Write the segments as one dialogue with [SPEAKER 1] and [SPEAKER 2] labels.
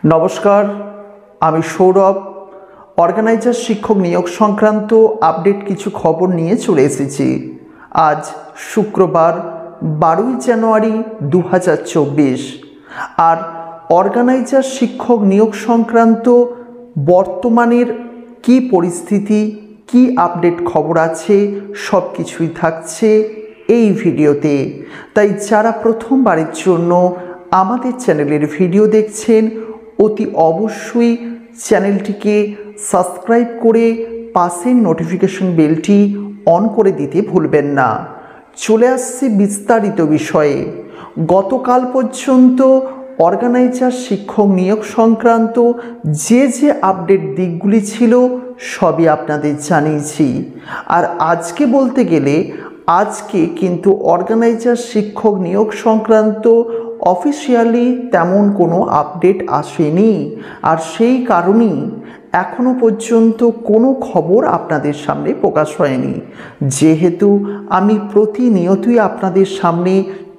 [SPEAKER 1] नमस्कार आमी सौरभ अर्गानाइजार शिक्षक नियोग संक्रांत आपडेट किछु खबर निये चले एसेछि। आज शुक्रवार 12 জানুয়ারি 2024 और अर्गानाइजार शिक्षक नियोग संक्रांत बर्तमानेर की परिस्थिति की आपडेट खबर आछे सबकिछुई थाकछे এই ভিডিওতে। তাই যারা প্রথমবারের জন্য আমাদের চ্যানেলের ভিডিও দেখছেন অতি অবশ্যই চ্যানেলটিকে সাবস্ক্রাইব করে পাশের নোটিফিকেশন বেলটি অন করে দিতে ভুলবেন না। চলে আসছে বিস্তারিত বিষয়ে। গতকাল পর্যন্ত অর্গানাইজার শিক্ষক নিয়োগ সংক্রান্ত যে আপডেট দিকগুলি ছিল সবই আপনাদের জানিয়েছি। আর আজকে বলতে গেলে আজকে কিন্তু অর্গানাইজার শিক্ষক নিয়োগ সংক্রান্ত অফিসিয়ালি তেমন কোনো আপডেট আসেনি। আর সেই কারণেই এখনো পর্যন্ত কোনো খবর আপনাদের সামনে প্রকাশ হয়নি। যেহেতু আমি প্রতিনিয়তই আপনাদের সামনে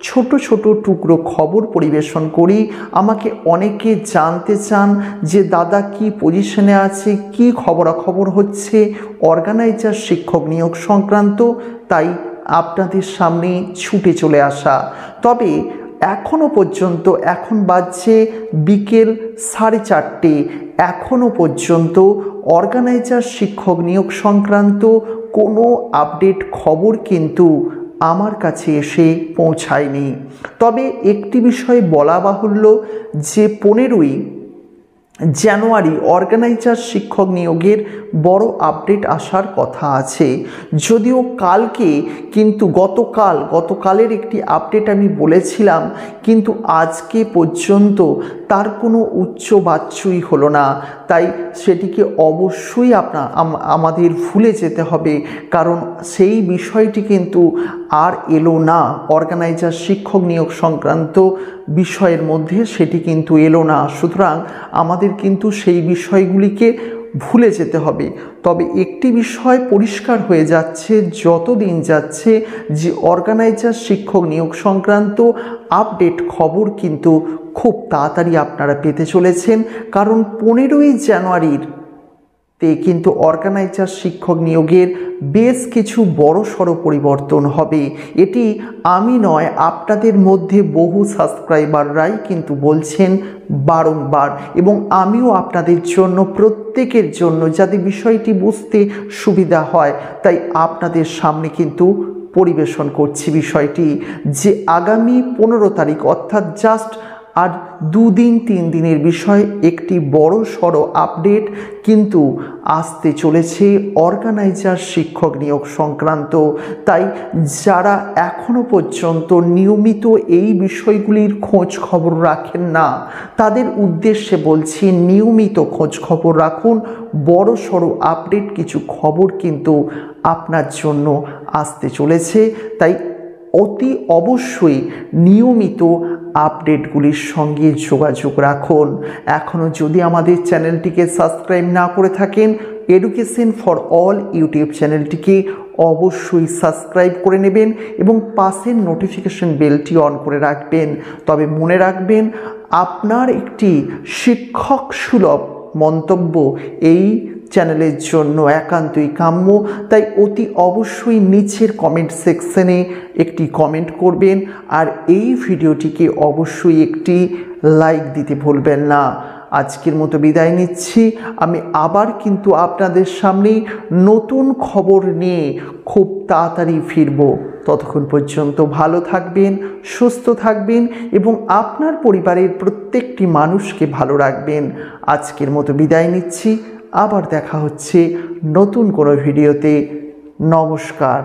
[SPEAKER 1] ছোট ছোট টুকরো খবর পরিবেশন করি, আমাকে অনেকে জানতে চান যে দাদা কি পজিশনে আছে, কি খবরাখবর হচ্ছে অর্গানাইজার শিক্ষক নিয়োগ সংক্রান্ত, তাই আপনাদের সামনে ছুটে চলে আসা। তবে এখনো পর্যন্ত এখন বাজছে বিকেল 4:30, এখনো পর্যন্ত অর্গানাইজার শিক্ষক নিয়োগ সংক্রান্ত কোনো আপডেট খবর কিন্তু আমার কাছে এসে পৌঁছায়নি। তবে একটি বিষয় বলা বাহুল্য যে 15 জানুয়ারি অর্গানাইজার শিক্ষক নিয়োগের বড় আপডেট আসার কথা আছে। যদিও কালকে কিন্তু গতকালের একটি আপডেট আমি বলেছিলাম, কিন্তু আজকে পর্যন্ত তার কোনো উচ্চ বাচ্যই হলো না। তাই সেটিকে অবশ্যই আমাদের ভুলে যেতে হবে, কারণ সেই বিষয়টি কিন্তু আর এলো না। অর্গানাইজার শিক্ষক নিয়োগ সংক্রান্ত বিষয়ের মধ্যে সেটি কিন্তু এলো না। সুতরাং আমাদের কিন্তু সেই বিষয়গুলিকে ভুলে যেতে হবে। তবে একটি বিষয় পরিষ্কার হয়ে যাচ্ছে যত দিন যাচ্ছে, যে অর্গানাইজার শিক্ষক নিয়োগ সংক্রান্ত আপডেট খবর কিন্তু খুব তাড়াতাড়ি আপনারা পেতে চলেছেন। কারণ 15 জানুয়ারির কিন্তু অর্গানাইজার শিক্ষক নিয়োগের বেশ কিছু বড়সড় পরিবর্তন হবে। এটি আমি নয়, আপনাদের মধ্যে বহু সাবস্ক্রাইবাররাই কিন্তু বলছেন বারংবার, এবং আমিও আপনাদের জন্য প্রত্যেকের জন্য যাতে বিষয়টি বুঝতে সুবিধা হয় তাই আপনাদের সামনে কিন্তু পরিবেশন করছি বিষয়টি, যে আগামী 15 তারিখ অর্থাৎ জাস্ট আর 2 দিন 3 দিনের বিষয় একটি বড় সড় আপডেট কিন্তু আসতে চলেছে অর্গানাইজার শিক্ষক নিয়োগ সংক্রান্ত। তাই যারা এখনো পর্যন্ত নিয়মিত এই বিষয়গুলির খোঁজ খবর রাখেন না তাদের উদ্দেশ্যে বলছি, নিয়মিত খোঁজ খবর রাখুন। বড় সড় আপডেট কিছু খবর কিন্তু আপনার জন্য আসতে চলেছে। তাই অতি অবশ্যই নিয়মিত আপডেটগুলির সঙ্গে যোগাযোগ রাখুন। এখনও যদি আমাদের চ্যানেলটিকে সাবস্ক্রাইব না করে থাকেন, এডুকেশন ফর অল ইউটিউব চ্যানেলটিকে অবশ্যই সাবস্ক্রাইব করে নেবেন এবং পাশের নোটিফিকেশন বেলটি অন করে রাখবেন। তবে মনে রাখবেন, আপনার একটি শিক্ষক সুলভ মন্তব্য এই চ্যানেলের জন্য একান্তই কাম্য। তাই অতি অবশ্যই নিচের কমেন্ট সেকশনে একটি কমেন্ট করবেন, আর এই ভিডিওটিকে অবশ্যই একটি লাইক দিতে ভুলবেন না। আজকের মতো বিদায় নিচ্ছি। আমি আবার কিন্তু আপনাদের সামনে নতুন খবর নিয়ে খুব তাড়াতাড়ি ফিরব। ততক্ষণ পর্যন্ত ভালো থাকবেন, সুস্থ থাকবেন এবং আপনার পরিবারের প্রত্যেকটি মানুষকে ভালো রাখবেন। আজকের মতো বিদায় নিচ্ছি। আবার দেখা হচ্ছে নতুন কোনো ভিডিওতে। নমস্কার।